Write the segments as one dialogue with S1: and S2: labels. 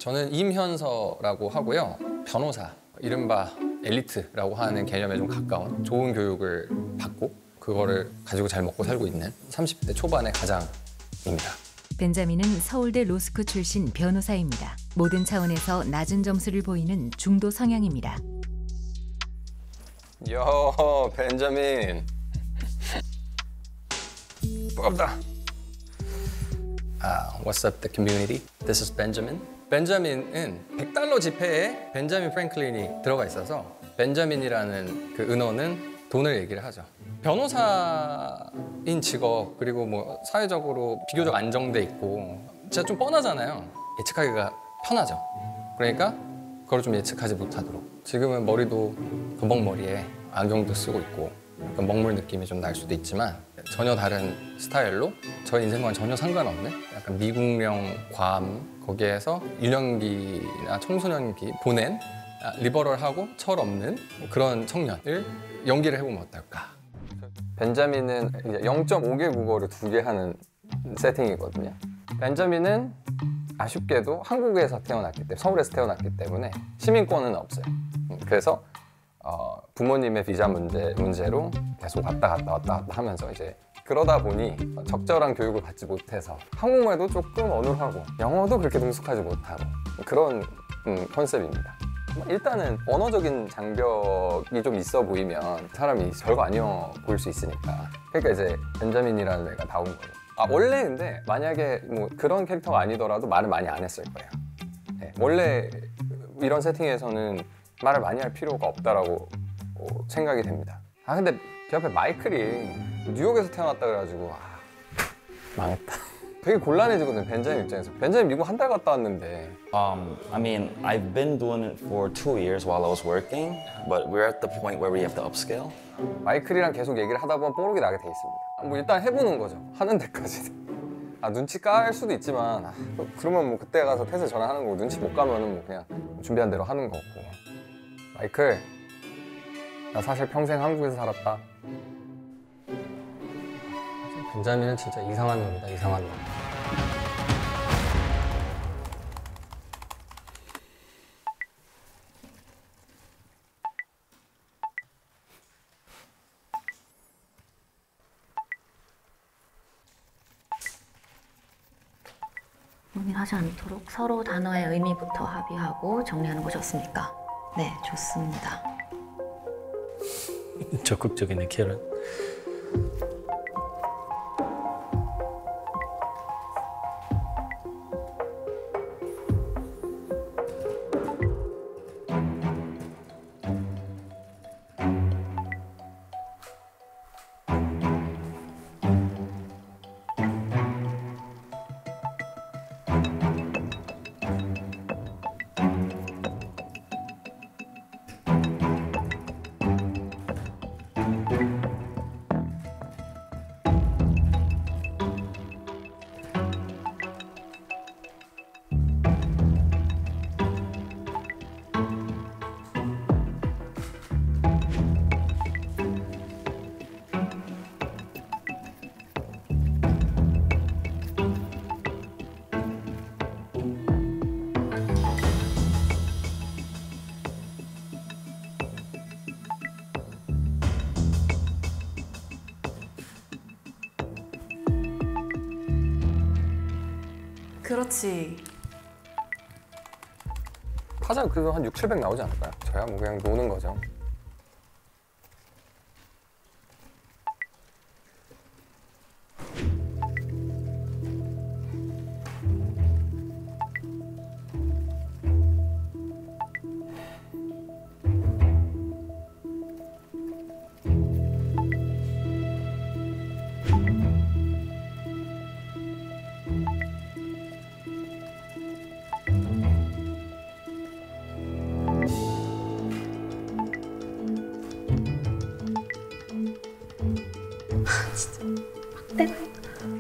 S1: 저는 임현서라고 하고요. 변호사, 이른바 엘리트라고 하는 개념에 좀 가까운 좋은 교육을 받고 그거를 가지고 잘 먹고 살고 있는 30대 초반의 가장입니다.
S2: 벤자민은 서울대 로스쿨 출신 변호사입니다. 모든 차원에서 낮은 점수를 보이는 중도 성향입니다.
S1: 요, 벤자민. 반갑다. What's up, the community? This is Benjamin. 벤자민은 $100 지폐에 벤자민 프랭클린이 들어가 있어서 벤자민이라는 그 은어는 돈을 얘기를 하죠. 변호사인 직업, 그리고 뭐 사회적으로 비교적 안정돼 있고 진짜 좀 뻔하잖아요. 예측하기가 편하죠. 그러니까 그걸 좀 예측하지 못하도록. 지금은 머리도 거벅머리에 안경도 쓰고 있고 약간 먹물 느낌이 좀 날 수도 있지만 전혀 다른 스타일로 저희 인생과는 전혀 상관없는 약간 미국령 괌, 거기에서 유년기나 청소년기 보낸 리버럴하고 철없는 그런 청년을 연기를 해보면 어떨까. 벤자민은 이제 0.5개 국어를 2개 하는 세팅이거든요. 벤자민은 아쉽게도 한국에서 태어났기 때문에, 서울에서 태어났기 때문에 시민권은 없어요. 그래서 부모님의 비자 문제로 계속 왔다 갔다 하면서 이제 그러다 보니 적절한 교육을 받지 못해서 한국말도 조금 어눌하고 영어도 그렇게 능숙하지 못하고 그런 컨셉입니다. 일단은 언어적인 장벽이 좀 있어 보이면 사람이 별거 아니어 보일 수 있으니까. 그러니까 이제 벤자민이라는 애가 나온 거예요. 원래 근데 만약에 뭐 그런 캐릭터가 아니더라도 말을 많이 안 했을 거예요. 네, 원래 이런 세팅에서는 말을 많이 할 필요가 없다라고 생각이 됩니다. 근데 제 옆에 마이클이 뉴욕에서 태어났다 그래가지고 망했다. 되게 곤란해지거든요, 벤자민 입장에서. 벤자민 미국 한 달 갔다 왔는데.
S3: I mean, I've been doing it for 2 years while I was working, but we're at the point where we have to upscale.
S1: 마이클이랑 계속 얘기를 하다 보면 뽀록이 나게 돼 있습니다. 뭐 일단 해보는 거죠, 하는 데까지. 눈치 깔 수도 있지만 그러면 뭐 그때 가서 태세 전환하는 거고, 눈치 못 가면은 뭐 그냥 준비한 대로 하는 거고. 마이클, 나 사실 평생 한국에서 살았다. 벤자민은 진짜 이상한 놈이다, 이상한 놈.
S4: 고민하지 않도록 서로 단어의 의미부터 합의하고 정리하는 것이 좋습니까? 네, 좋습니다.
S5: 적극적이네, 켈은.
S6: 그렇지.
S1: 타자 그래도 한 6, 700 나오지 않을까요? 저야 뭐 그냥 노는 거죠.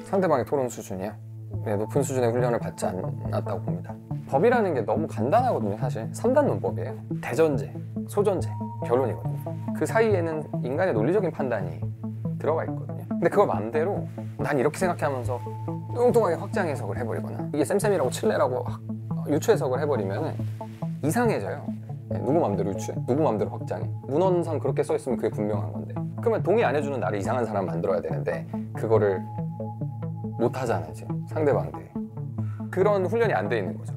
S1: 상대방의 토론 수준이요? 네, 높은 수준의 훈련을 받지 않았다고 봅니다. 법이라는 게 너무 간단하거든요, 사실. 3단 논법이에요. 대전제, 소전제, 결론이거든요. 그 사이에는 인간의 논리적인 판단이 들어가 있거든요. 근데 그걸 마음대로 난 이렇게 생각해 하면서 뚱뚱하게 확장 해석을 해버리거나 이게 쌤쌤이라고 칠래라고 유추 해석을 해버리면 이상해져요. 네, 누구 마음대로 유추해? 누구 마음대로 확장해? 문헌상 그렇게 써있으면 그게 분명한 건데 그러면 동의 안 해주는 나를 이상한 사람 만들어야 되는데 그거를 못 하잖아요 지금 상대방들이. 그런 훈련이 안 돼 있는 거죠.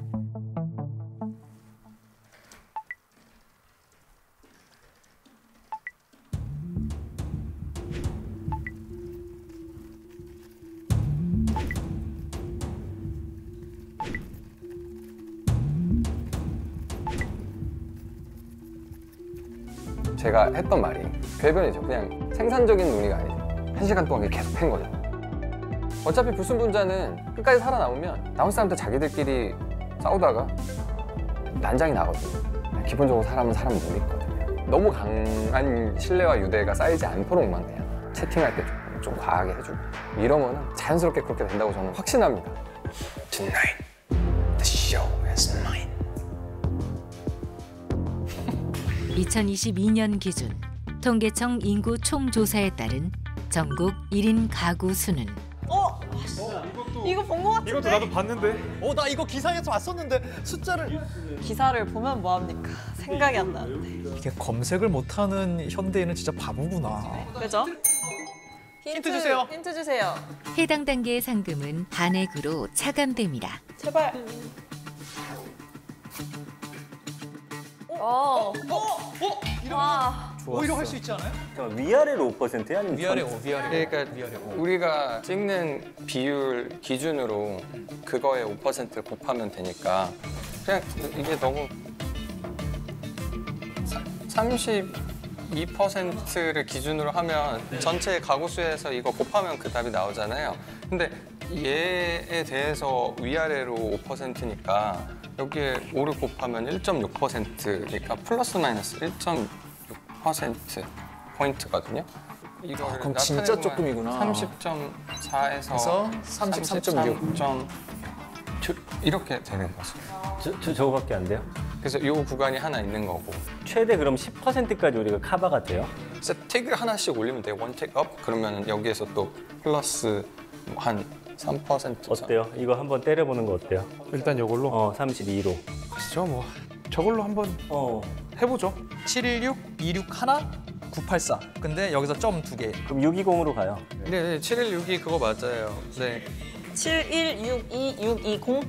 S1: 제가 했던 말이 궤변이죠. 그냥 생산적인 논의가 아니죠. 1시간 동안 계속 팬 거죠. 어차피 불순분자는 끝까지 살아남으면 나머지 사람들 자기들끼리 싸우다가 난장이 나거든요. 기본적으로 사람은 사람 못 믿거든요. 너무 강한 신뢰와 유대가 쌓이지 않도록만 그냥 채팅할 때 좀 과하게 해주고 이러면 자연스럽게 그렇게 된다고 저는 확신합니다. Tonight, the show is mine.
S2: 2022년 기준 통계청 인구 총조사에 따른 전국 1인 가구 수는
S5: 이거 본 거 같은데?
S6: 이것도 나도 봤는데.
S7: 나 이거 기사에서 봤었는데 숫자를
S5: 기사를 보면 뭐합니까? 생각이 안 나는데.
S7: 이게 검색을 못하는 현대인은 진짜 바보구나.
S5: 그죠?
S7: 힌트 주세요.
S5: 힌트 주세요.
S2: 해당 단계의 상금은 한액으로 차감됩니다.
S5: 제발. 와.
S7: 오히려 할 수 있지 않아요?
S6: 위아래로 5%야? 아니면
S7: 위아래 5, 위아래 5.
S1: 그러니까
S7: 위아래 5.
S1: 우리가 찍는 비율 기준으로 그거에 5%를 곱하면 되니까 그냥 이게 너무 32%를 기준으로 하면 전체 가구 수에서 이거 곱하면 그 답이 나오잖아요. 근데 얘에 대해서 위아래로 5%니까 여기에 5를 곱하면 1.6%니까 플러스 마이너스 1.6% 포인트거든요. 이걸
S7: 그럼 진짜
S1: 나타내보면
S7: 조금이구나.
S1: 30.4에서
S7: 33.6.
S1: 이렇게 되는 거죠.
S6: 저거밖에 안 돼요?
S1: 그래서 이 구간이 하나 있는 거고.
S6: 최대 그럼 10%까지 우리가 커버가 돼요?
S1: 그래서 태그 하나씩 올리면 돼요. 원 태그 업 그러면 여기에서 또 플러스 한 3%
S6: 어때요? 이거 한번 때려보는 거 어때요?
S7: 일단 이걸로
S6: 32로.
S7: 가시죠 뭐. 저걸로 한번 해보죠. 716, 261, 984. 근데 여기서 점 2개.
S6: 그럼 620으로 가요.
S1: 네, 7162 그거 맞아요. 네.
S5: 7162620.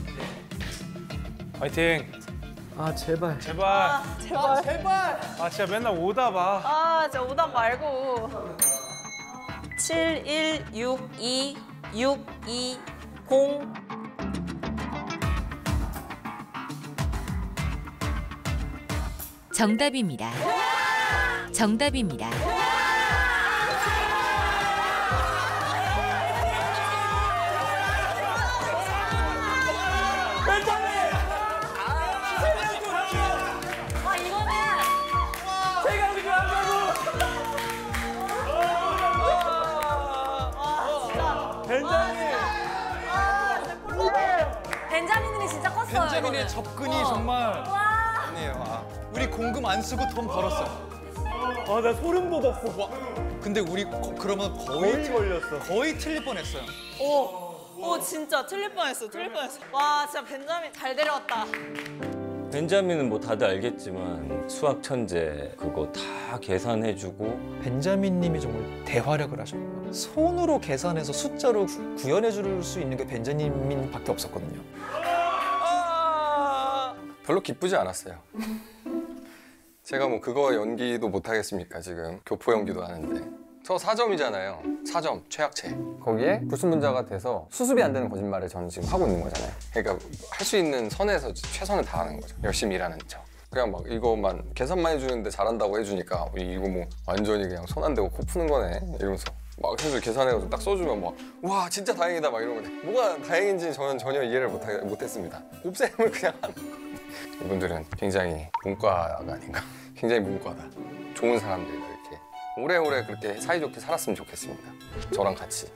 S6: 화이팅!
S7: 아 제발.
S6: 제발!
S5: 제발.
S6: 아 진짜 맨날 오다 봐.
S5: 진짜 오답 말고. 7162620.
S2: 정답입니다. 정답입니다.
S5: 벤자민이 진짜 컸어요.
S7: 벤자민의 접근이 정말. 우리 공금 안 쓰고 돈 벌었어.
S6: 나 소름 돋았어.
S7: 근데 우리 그러면 거의
S6: 걸렸어.
S7: 거의 틀릴 뻔했어요.
S5: 진짜 틀릴 뻔했어. 와, 진짜 벤자민 잘 데려왔다.
S3: 벤자민은 뭐 다들 알겠지만 수학 천재 그거 다 계산해주고
S7: 벤자민님이 정말 대활약을 하셨고 손으로 계산해서 숫자로 구현해 줄 수 있는 게 벤자민밖에 없었거든요.
S1: 별로 기쁘지 않았어요. 제가 뭐 그거 연기도 못 하겠습니까 지금 교포 연기도 하는데 저 4점이잖아요. 4점 최악체. 거기에 불순분자가 돼서 수습이 안 되는 거짓말을 저는 지금 하고 있는 거잖아요. 그러니까 할 수 있는 선에서 최선을 다하는 거죠. 열심히 일하는 척. 그냥 막 이거만 계산만 해주는데 잘한다고 해주니까 이거 뭐 완전히 그냥 손 안 대고 코 푸는 거네 이러면서 막 해서 계산해가지고 딱 써주면 막 와 진짜 다행이다 막 이러면 뭐가 다행인지 저는 전혀 이해를 못했습니다. 곱셈을 그냥 하는 거. 이분들은 굉장히 문과가 아닌가. 굉장히 문과다. 좋은 사람들 이렇게 오래오래 그렇게 사이좋게 살았으면 좋겠습니다. 저랑 같이.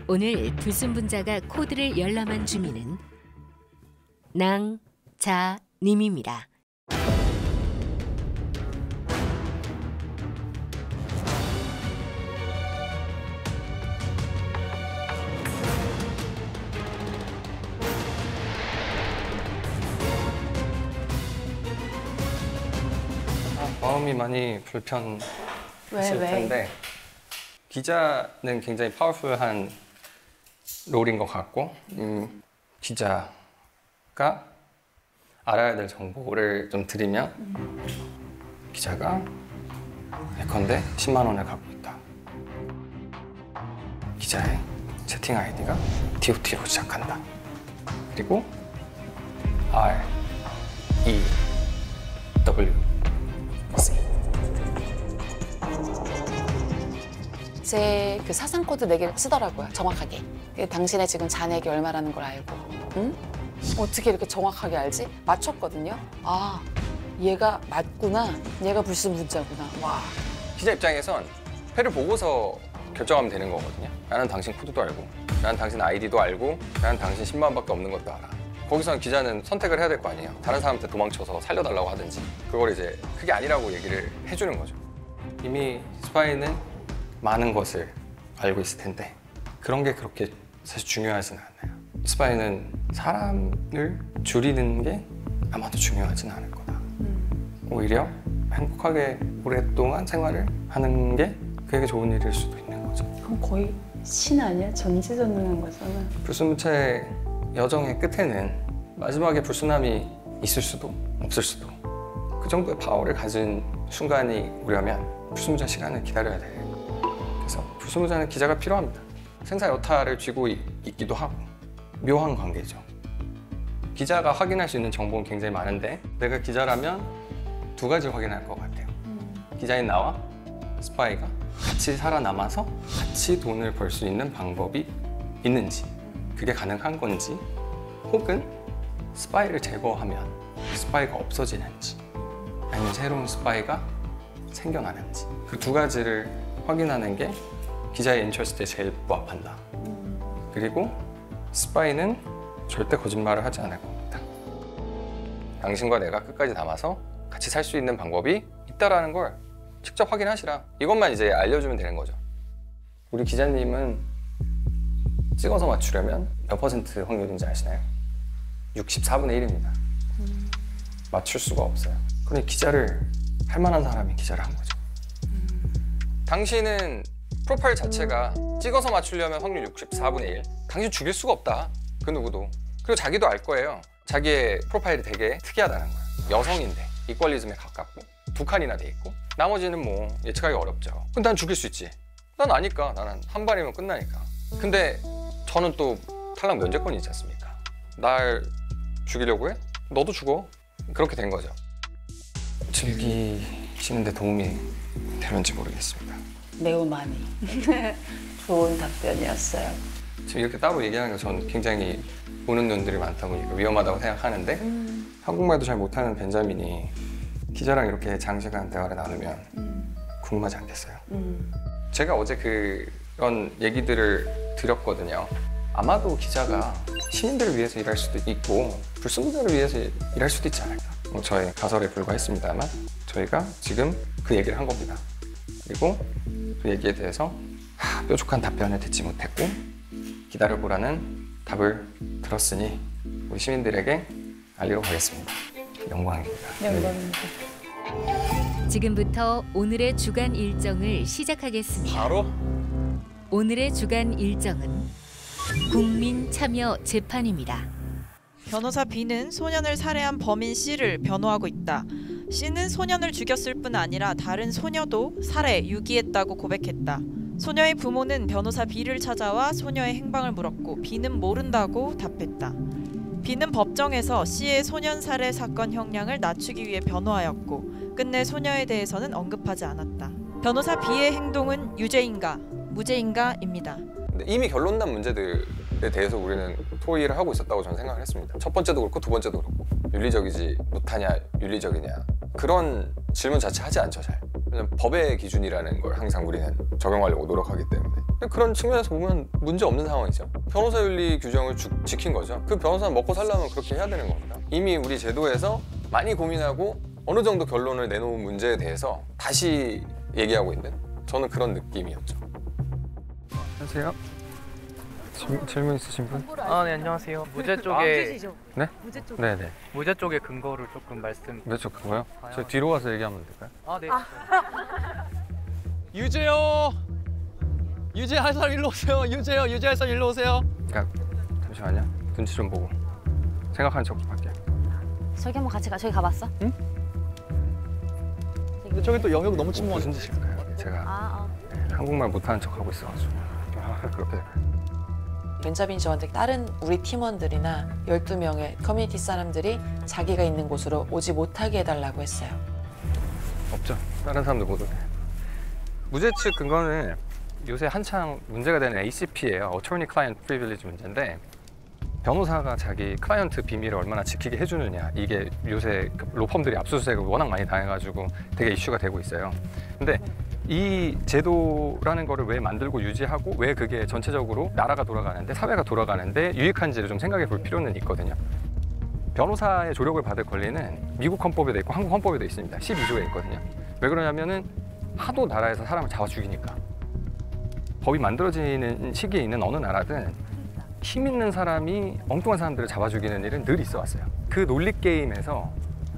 S2: 오늘 불순분자가 코드를 열람한 주민은 낭자님입니다.
S1: 마음이 많이 불편했을 텐데 기자는 굉장히 파워풀한 롤인 것 같고 기자가 알아야 될 정보를 좀 드리면 기자가 예컨대 10만 원을 갖고 있다. 기자의 채팅 아이디가 DOT로 시작한다. 그리고 R, E, W, C.
S8: 제 그 사상 코드 4개를 쓰더라고요. 정확하게. 당신의 지금 잔액이 얼마라는 걸 알고. 응? 어떻게 이렇게 정확하게 알지? 맞췄거든요. 아, 얘가 맞구나. 얘가 불순분자구나. 와.
S1: 기자 입장에선 패를 보고서 결정하면 되는 거거든요. 나는 당신 코드도 알고, 나는 당신 아이디도 알고, 나는 당신 10만 원밖에 없는 것도 알아. 거기서는 기자는 선택을 해야 될 거 아니에요. 다른 사람한테 도망쳐서 살려달라고 하든지. 그걸 이제 그게 아니라고 얘기를 해주는 거죠. 이미 스파이는 많은 것을 알고 있을 텐데 그런 게 그렇게 사실 중요하지는 않아요. 스파이는 사람을 줄이는 게 아마도 중요하진 않을 거다. 오히려 행복하게 오랫동안 생활을 하는 게 그에게 좋은 일일 수도 있는 거죠.
S9: 그럼 거의 신 아니야? 전지전능한 거잖아.
S1: 불순물체의 여정의 끝에는 마지막에 불순함이 있을 수도 없을 수도 그 정도의 파워를 가진 순간이 오려면 불순물자 시간을 기다려야 돼요. 그래서 불순물자는 기자가 필요합니다. 생사 여타를 쥐고 있기도 하고 묘한 관계죠. 기자가 확인할 수 있는 정보는 굉장히 많은데 내가 기자라면 2가지를 확인할 것 같아요. 기자인 나와 스파이가 같이 살아남아서 같이 돈을 벌 수 있는 방법이 있는지 그게 가능한 건지 혹은 스파이를 제거하면 스파이가 없어지는지 아니면 새로운 스파이가 생겨나는지 그 2가지를 확인하는 게 기자의 인터레스트에 제일 부합한다. 그리고 스파이는 절대 거짓말을 하지 않을 겁니다. 당신과 내가 끝까지 남아서 같이 살 수 있는 방법이 있다라는 걸 직접 확인하시라. 이것만 이제 알려주면 되는 거죠. 우리 기자님은 찍어서 맞추려면 몇 퍼센트 확률인지 아시나요? 64분의 1입니다. 맞출 수가 없어요. 그러니 기자를 할 만한 사람이 기자를 한 거죠. 당신은 프로파일 자체가 찍어서 맞추려면 확률 64분의 1. 당신 죽일 수가 없다. 그 누구도. 그리고 자기도 알 거예요. 자기의 프로파일이 되게 특이하다는 거예요. 여성인데 이퀄리즘에 가깝고 2칸이나 돼 있고 나머지는 뭐 예측하기 어렵죠. 근데 난 죽일 수 있지. 난 아니까. 나는 한 발이면 끝나니까. 근데 저는 또 탈락 면제권이 있지 않습니까? 날 죽이려고 해? 너도 죽어. 그렇게 된 거죠. 즐기시는데 도움이 되는지 모르겠습니다.
S9: 매우 많이. 좋은 답변이었어요.
S1: 지금 이렇게 따로 얘기하는 거 전 굉장히 보는 눈들이 많다 보니까 위험하다고 생각하는데 한국말도 잘 못하는 벤자민이 기자랑 이렇게 장시간 대화를 나누면 궁금하지 않겠어요? 제가 어제 그런 얘기들을 드렸거든요. 아마도 기자가 시민들을 위해서 일할 수도 있고 불순물자를 위해서 일할 수도 있지 않을까. 저의 가설에 불과했습니다만 저희가 지금 그 얘기를 한 겁니다. 그리고 그 얘기에 대해서 뾰족한 답변을 듣지 못했고 기다려보라는 답을 들었으니 우리 시민들에게 알리러 가겠습니다. 영광입니다.
S9: 영광입니다.
S2: 지금부터 오늘의 주간 일정을 시작하겠습니다.
S1: 바로?
S2: 오늘의 주간 일정은 국민 참여 재판입니다.
S5: 변호사 B는 소년을 살해한 범인 C를 변호하고 있다. C는 소년을 죽였을 뿐 아니라 다른 소녀도 살해, 유기했다고 고백했다. 소녀의 부모는 변호사 B를 찾아와 소녀의 행방을 물었고 B는 모른다고 답했다. B는 법정에서 C의 소년 살해 사건 형량을 낮추기 위해 변호하였고 끝내 소녀에 대해서는 언급하지 않았다. 변호사 B의 행동은 유죄인가, 무죄인가입니다.
S1: 이미 결론난 문제들에 대해서 우리는 토의를 하고 있었다고 저는 생각을 했습니다. 첫 번째도 그렇고 두 번째도 그렇고 윤리적이지 못하냐, 윤리적이냐 그런 질문 자체 하지 않죠, 잘. 왜냐면 법의 기준이라는 걸 항상 우리는 적용하려고 노력하기 때문에. 그런 측면에서 보면 문제 없는 상황이죠. 변호사 윤리 규정을 지킨 거죠. 그 변호사는 먹고 살려면 그렇게 해야 되는 겁니다. 이미 우리 제도에서 많이 고민하고 어느 정도 결론을 내놓은 문제에 대해서 다시 얘기하고 있는 저는 그런 느낌이었죠. 안녕하세요. 질문 있으신 분?
S10: 네, 안녕하세요. 무죄 쪽에
S1: 네? 네네.
S10: 무죄 쪽의 근거를 조금 말씀.
S1: 몇 그거요? 저 뒤로 가서 얘기하면 될까요?
S10: 네.
S7: 유재요. 유재 할 사람 일로 오세요. 유재요. 유재 할 사람 일로 오세요.
S1: 그러니까 잠시만요. 눈치 좀 보고 생각하는 척 좀 할게요.
S4: 저기 한번 같이 가. 저기 가봤어?
S7: 응? 근데 저기 또 영역 너무 침묵한.
S1: 무슨 짓일까요? 제가 한국말 못하는 척 하고 있어가지고 그렇게.
S8: 벤자민 저한테 다른 우리 팀원들이나 12명의 커뮤니티 사람들이 자기가 있는 곳으로 오지 못하게 해달라고 했어요.
S1: 없죠. 다른 사람들 못 오게. 무죄 측 근거는 요새 한창 문제가 되는 ACP예요. Attorney Client Privilege 문제인데 변호사가 자기 클라이언트 비밀을 얼마나 지키게 해주느냐. 이게 요새 로펌들이 압수수색을 워낙 많이 당해가지고 되게 이슈가 되고 있어요. 근데 이 제도라는 거를 왜 만들고 유지하고 왜 그게 전체적으로 나라가 돌아가는데 사회가 돌아가는데 유익한지를 좀 생각해 볼 필요는 있거든요. 변호사의 조력을 받을 권리는 미국 헌법에도 있고 한국 헌법에도 있습니다. 12조에 있거든요. 왜 그러냐면은 하도 나라에서 사람을 잡아 죽이니까. 법이 만들어지는 시기에 있는 어느 나라든 힘 있는 사람이 엉뚱한 사람들을 잡아 죽이는 일은 늘 있어 왔어요. 그 논리 게임에서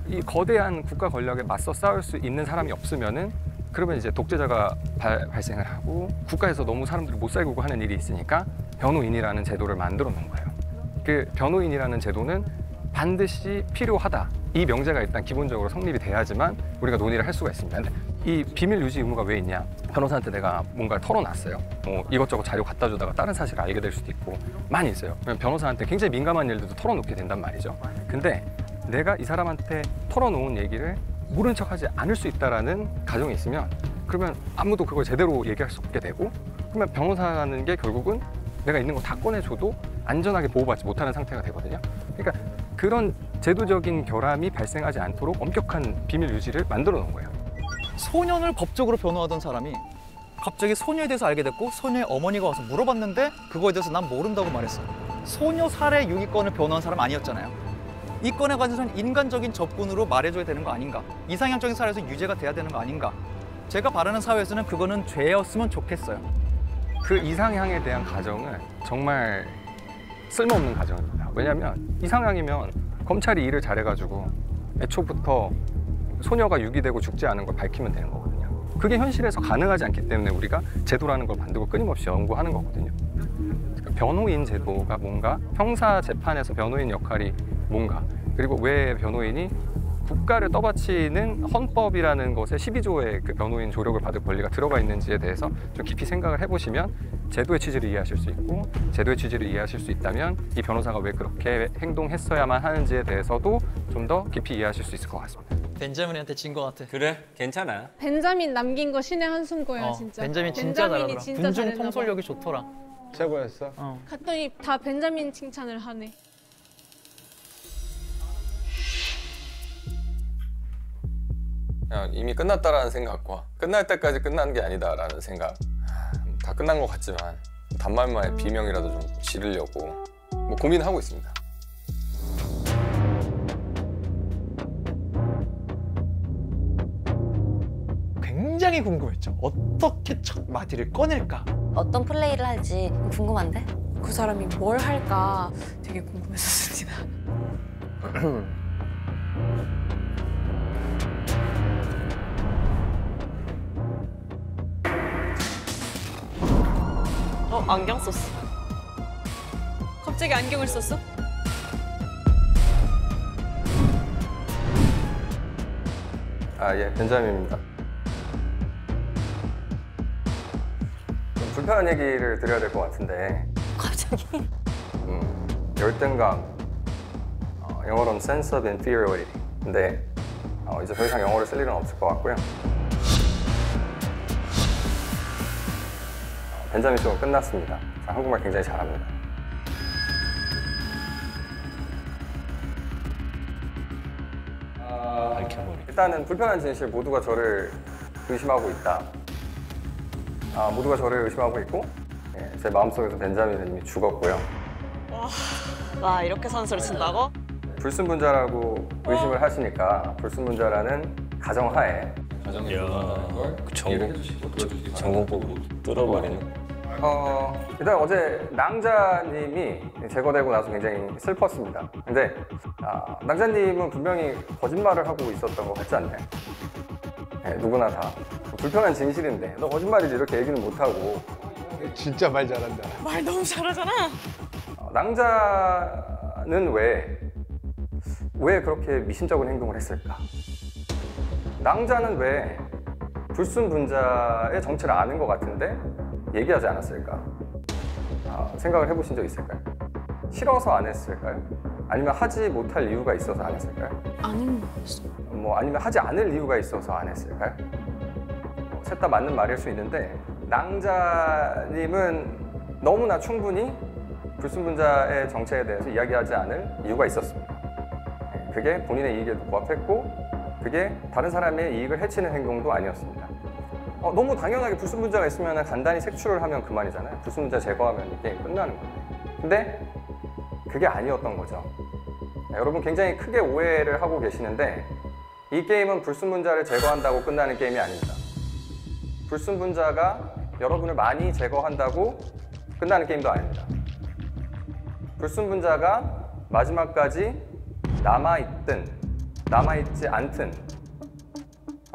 S1: 이 거대한 국가 권력에 맞서 싸울 수 있는 사람이 없으면은 그러면 이제 독재자가 발생을 하고 국가에서 너무 사람들이 못 살고 하는 일이 있으니까 변호인이라는 제도를 만들어 놓은 거예요. 그 변호인이라는 제도는 반드시 필요하다. 이 명제가 일단 기본적으로 성립이 돼야지만 우리가 논의를 할 수가 있습니다. 근데 이 비밀 유지 의무가 왜 있냐? 변호사한테 내가 뭔가를 털어놨어요. 이것저것 자료 갖다 주다가 다른 사실을 알게 될 수도 있고 많이 있어요. 변호사한테 굉장히 민감한 일들도 털어놓게 된단 말이죠. 근데 내가 이 사람한테 털어놓은 얘기를 모른 척하지 않을 수 있다라는 가정이 있으면 그러면 아무도 그걸 제대로 얘기할 수 없게 되고 그러면 변호사라는 게 결국은 내가 있는 거 다 꺼내줘도 안전하게 보호받지 못하는 상태가 되거든요. 그러니까 그런 제도적인 결함이 발생하지 않도록 엄격한 비밀 유지를 만들어 놓은 거예요.
S7: 소년을 법적으로 변호하던 사람이 갑자기 소녀에 대해서 알게 됐고 소녀의 어머니가 와서 물어봤는데 그거에 대해서 난 모른다고 말했어. 소녀 살해 유기권을 변호한 사람 아니었잖아요. 이 건에 관해서는 인간적인 접근으로 말해줘야 되는 거 아닌가. 이상향적인 사회에서 유죄가 돼야 되는 거 아닌가. 제가 바라는 사회에서는 그거는 죄였으면 좋겠어요.
S1: 그 이상향에 대한 가정은 정말 쓸모없는 가정입니다. 왜냐하면 이상향이면 검찰이 일을 잘해가지고 애초부터 소녀가 유기되고 죽지 않은 걸 밝히면 되는 거거든요. 그게 현실에서 가능하지 않기 때문에 우리가 제도라는 걸 만들고 끊임없이 연구하는 거거든요. 그러니까 변호인 제도가 뭔가, 형사 재판에서 변호인 역할이 뭔가, 그리고 왜 변호인이 국가를 떠받치는 헌법이라는 것에 12조의 그 변호인 조력을 받을 권리가 들어가 있는지에 대해서 좀 깊이 생각을 해보시면 제도의 취지를 이해하실 수 있고, 제도의 취지를 이해하실 수 있다면 이 변호사가 왜 그렇게 행동했어야만 하는지에 대해서도 좀 더 깊이 이해하실 수 있을 것 같습니다.
S7: 벤자민한테 진 것 같아.
S6: 그래? 괜찮아.
S11: 벤자민 남긴 거 신의 한수인 거야 진짜.
S7: 벤자민 진짜 잘하더라.
S11: 진짜
S7: 군중
S11: 잘했나 봐.
S7: 통솔력이 좋더라.
S1: 최고였어?
S11: 갔더니 다 벤자민 칭찬을 하네.
S1: 그냥 이미 끝났다라는 생각과 끝날 때까지 끝난 게 아니다라는 생각. 다 끝난 것 같지만 단말만의 비명이라도 좀 지르려고 뭐 고민하고 있습니다.
S7: 굉장히 궁금했죠. 어떻게 첫 마디를 꺼낼까?
S4: 어떤 플레이를 할지 궁금한데?
S8: 그 사람이 뭘 할까 되게 궁금했었습니다.
S12: 안경 썼어. 갑자기 안경을 썼어?
S1: 예, 벤자민입니다. 좀 불편한 얘기를 드려야 될 것 같은데.
S4: 갑자기?
S1: 열등감, 영어로는 sense of inferiority. 근데 이제 더 이상 영어를 쓸 일은 없을 것 같고요. 벤자민 쇼가 끝났습니다. 한국말 굉장히 잘합니다.
S6: 밝혀버려.
S1: 일단은 불편한 진실, 모두가 저를 의심하고 있다. 모두가 저를 의심하고 있고, 제 마음속에서 벤자민은 이미 죽었고요.
S12: 와, 이렇게 선수를 친다고?
S1: 불순분자라고 의심을 하시니까 불순분자라는 가정하에
S6: 전공법으로 뚫어버리는.
S1: 일단 어제 낭자님이 제거되고 나서 굉장히 슬펐습니다. 근데 낭자님은 분명히 거짓말을 하고 있었던 것 같지 않나요? 네, 누구나 다 불편한 진실인데 너 거짓말이지 이렇게 얘기는 못하고.
S13: 진짜 말 잘한다.
S12: 말 너무 잘하잖아.
S1: 낭자는 왜 그렇게 미심쩍은 행동을 했을까? 낭자는 왜 불순분자의 정체를 아는 것 같은데 얘기하지 않았을까? 생각을 해보신 적 있을까요? 싫어서 안 했을까요? 아니면 하지 못할 이유가 있어서 안 했을까요?
S8: 아닌 것 같습니다.
S1: 아니면 하지 않을 이유가 있어서 안 했을까요? 셋 다 맞는 말일 수 있는데 낭자님은 너무나 충분히 불순분자의 정체에 대해서 이야기하지 않을 이유가 있었습니다. 그게 본인의 이익에도 부합했고 그게 다른 사람의 이익을 해치는 행동도 아니었습니다. 너무 당연하게 불순분자가 있으면 간단히 색출을 하면 그만이잖아요. 불순분자 제거하면 이 게임 끝나는 건데. 근데 그게 아니었던 거죠. 여러분 굉장히 크게 오해를 하고 계시는데 이 게임은 불순분자를 제거한다고 끝나는 게임이 아닙니다. 불순분자가 여러분을 많이 제거한다고 끝나는 게임도 아닙니다. 불순분자가 마지막까지 남아있든 남아있지 않든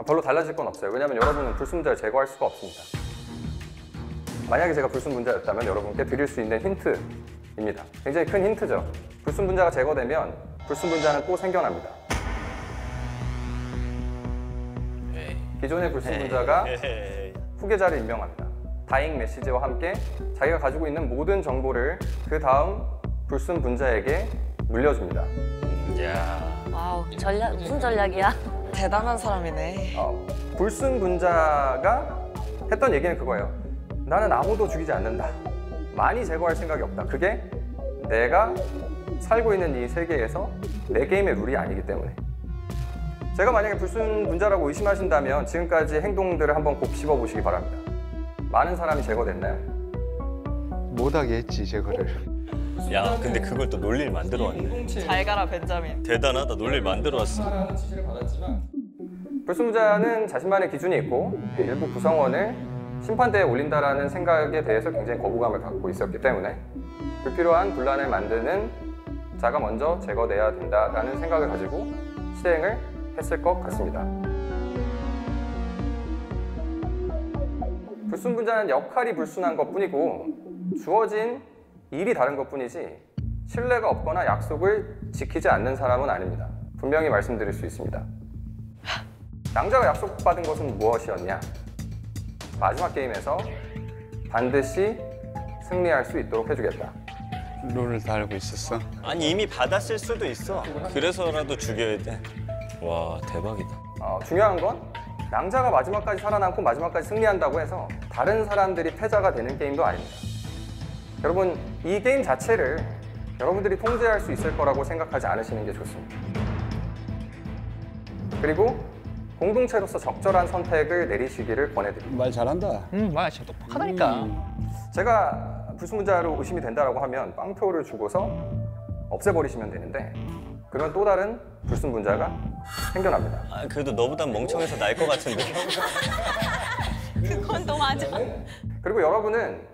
S1: 별로 달라질 건 없어요. 왜냐하면 여러분은 불순분자를 제거할 수가 없습니다. 만약에 제가 불순분자였다면 여러분께 드릴 수 있는 힌트입니다. 굉장히 큰 힌트죠. 불순분자가 제거되면 불순분자는 또 생겨납니다. 기존의 불순분자가 후계자를 임명합니다. 다잉 메시지와 함께 자기가 가지고 있는 모든 정보를 그 다음 불순분자에게 물려줍니다.
S12: 와우, 전략 무슨 전략이야? 대단한 사람이네.
S1: 불순분자가 했던 얘기는 그거예요. 나는 아무도 죽이지 않는다. 많이 제거할 생각이 없다. 그게 내가 살고 있는 이 세계에서 내 게임의 룰이 아니기 때문에. 제가 만약에 불순분자라고 의심하신다면 지금까지 행동들을 한번 곱씹어 보시기 바랍니다. 많은 사람이 제거됐나요?
S13: 못하게 했지 제거를.
S14: 야, 근데 그걸 또 논리를 만들어 왔네.
S12: 잘 가라 벤자민.
S14: 대단하다. 논리를 만들어 왔어.
S1: 불순분자는 자신만의 기준이 있고 일부 구성원을 심판대에 올린다라는 생각에 대해서 굉장히 거부감을 갖고 있었기 때문에 불필요한 분란을 만드는 자가 먼저 제거돼야 된다라는 생각을 가지고 실행을 했을 것 같습니다. 불순분자는 역할이 불순한 것뿐이고 주어진 일이 다른 것뿐이지 신뢰가 없거나 약속을 지키지 않는 사람은 아닙니다. 분명히 말씀드릴 수 있습니다. 낭자가 약속받은 것은 무엇이었냐? 마지막 게임에서 반드시 승리할 수 있도록 해주겠다.
S13: 룰을 다 알고 있었어?
S14: 아니 이미 받았을 수도 있어. 그래서라도 죽여야 돼. 와, 대박이다.
S1: 중요한 건 낭자가 마지막까지 살아남고 마지막까지 승리한다고 해서 다른 사람들이 패자가 되는 게임도 아닙니다. 여러분, 이 게임 자체를 여러분들이 통제할 수 있을 거라고 생각하지 않으시는 게 좋습니다. 그리고 공동체로서 적절한 선택을 내리시기를 권해드립니다.
S13: 말 잘한다.
S7: 말 진짜 똑똑하다니까.
S1: 제가 불순분자로 의심이 된다고 하면 빵표를 주고서 없애버리시면 되는데 그러면 또 다른 불순분자가 생겨납니다.
S14: 그래도 너보단 멍청해서 나을 것 같은데.
S12: 그건 또 맞아.
S1: 그리고 여러분은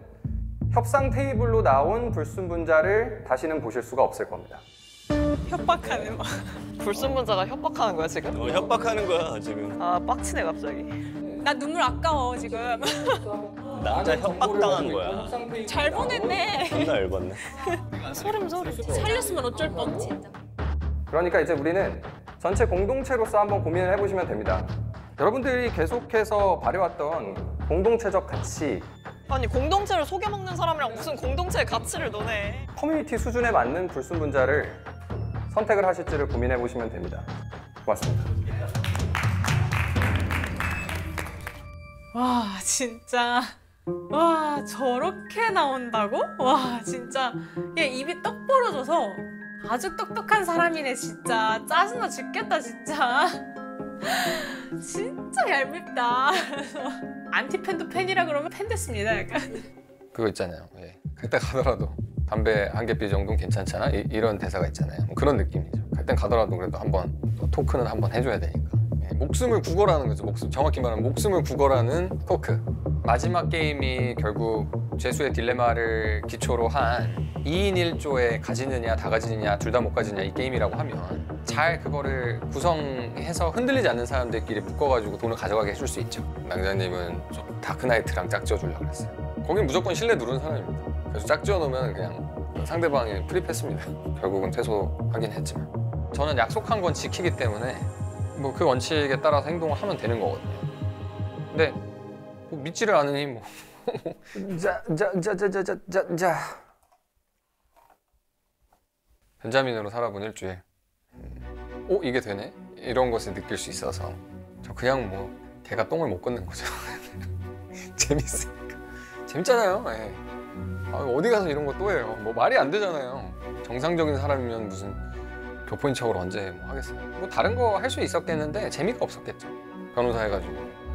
S1: 협상 테이블로 나온 불순분자를 다시는 보실 수가 없을 겁니다.
S12: 협박하는 거. 불순분자가 협박하는 거야 지금?
S14: 협박하는 거야 지금.
S12: 아 빡치네 갑자기.
S11: 나 눈물 아까워 지금.
S14: 남자 협박당한 거야.
S11: 잘 보냈네.
S14: 존나 열받네.
S11: 소름. 살렸으면 어쩔 뻔 진짜.
S1: 그러니까 이제 우리는 전체 공동체로서 한번 고민을 해보시면 됩니다. 여러분들이 계속해서 발휘왔던 공동체적 가치,
S12: 아니 공동체를 속여먹는 사람이랑 무슨 공동체의 가치를 너네.
S1: 커뮤니티 수준에 맞는 불순분자를 선택을 하실지를 고민해 보시면 됩니다. 고맙습니다.
S11: 와 진짜. 와 저렇게 나온다고? 와 진짜 얘 입이 떡 벌어져서 아주 똑똑한 사람이네 진짜. 짜증나 죽겠다 진짜. 진짜 얄밉다. 안티팬도 팬이라 그러면 팬 됐습니다 약간.
S1: 그거 있잖아요. 갈 때 가더라도 담배 한 개 피 정도는 괜찮잖아. 이런 대사가 있잖아요. 그런 느낌이죠. 갈 땐 가더라도 그래도 한번 토크는 한번 해줘야 되니까. 목숨을 구걸하는 거죠. 정확히 말하면 목숨을 구걸하는 토크. 마지막 게임이 결국 죄수의 딜레마를 기초로 한 2인 1조에 가지느냐 다 가지느냐 둘 다 못 가지느냐 이 게임이라고 하면 잘 그거를 구성해서 흔들리지 않는 사람들끼리 묶어가지고 돈을 가져가게 해줄 수 있죠. 낭자님은 좀 다크나이트랑 짝지어주려고 그랬어요. 거긴 무조건 신뢰 누르는 사람입니다. 그래서 짝지어 놓으면 그냥 상대방이 프리패스입니다. 결국은 퇴소하긴 했지만 저는 약속한 건 지키기 때문에 뭐 그 원칙에 따라서 행동을 하면 되는 거거든요. 근데 뭐 믿지를 않으니 뭐 벤자민으로 살아본 일주일. 이게 되네? 이런 것을 느낄 수 있어서 저 그냥 뭐 개가 똥을 못 걷는 거죠. 재밌으니까. 재밌잖아요. 예. 어디 가서 이런 거 또 해요. 뭐 말이 안 되잖아요. 정상적인 사람이면 무슨 교포인 척을 언제 뭐 하겠어요. 뭐 다른 거 할 수 있었겠는데 재미가 없었겠죠. 변호사 해가지고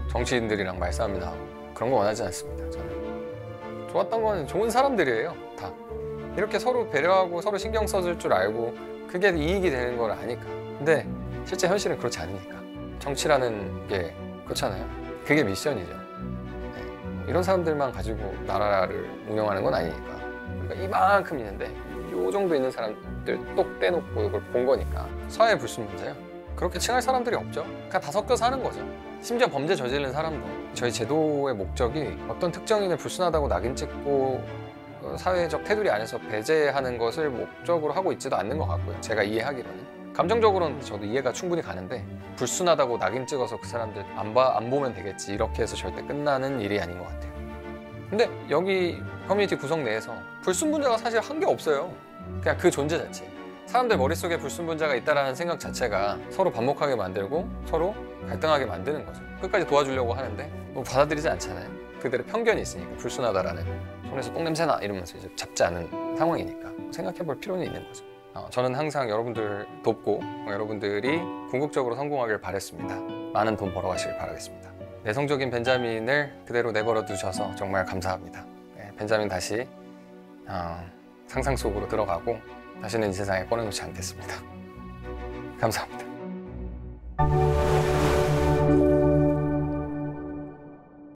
S1: 정치인들이랑 말싸움이나 하고 그런 거 원하지 않습니다. 저는 좋았던 건 좋은 사람들이에요. 다 이렇게 서로 배려하고 서로 신경 써줄 줄 알고 그게 이익이 되는 걸 아니까. 근데 실제 현실은 그렇지 않으니까. 정치라는 게 그렇잖아요. 그게 미션이죠. 네. 이런 사람들만 가지고 나라를 운영하는 건 아니니까. 그러니까 이만큼 있는데 이 정도 있는 사람들 똑 떼놓고 이걸 본 거니까. 사회 불순 문제요. 그렇게 칭할 사람들이 없죠. 그냥 다 섞여서 하는 거죠. 심지어 범죄 저지른 사람도 저희 제도의 목적이 어떤 특정인을 불순하다고 낙인 찍고 사회적 테두리 안에서 배제하는 것을 목적으로 하고 있지도 않는 것 같고요. 제가 이해하기로는. 감정적으로는 저도 이해가 충분히 가는데 불순하다고 낙인 찍어서 그 사람들 안 보면 되겠지 이렇게 해서 절대 끝나는 일이 아닌 것 같아요. 근데 여기 커뮤니티 구성 내에서 불순분자가 사실 한 게 없어요. 그냥 그 존재 자체. 사람들 머릿속에 불순분자가 있다는 생각 자체가 서로 반목하게 만들고 서로 갈등하게 만드는 거죠. 끝까지 도와주려고 하는데 뭐 받아들이지 않잖아요. 그들의 편견이 있으니까 불순하다라는 손에서 똥냄새나 이러면서 이제 잡지 않은 상황이니까 생각해 볼 필요는 있는 거죠. 저는 항상 여러분들 돕고 여러분들이 궁극적으로 성공하길 바랬습니다. 많은 돈 벌어가시길 바라겠습니다. 내성적인 벤자민을 그대로 내버려 두셔서 정말 감사합니다. 네, 벤자민 다시 상상 속으로 들어가고 다시는 이 세상에 꺼내놓지 않겠습니다. 감사합니다.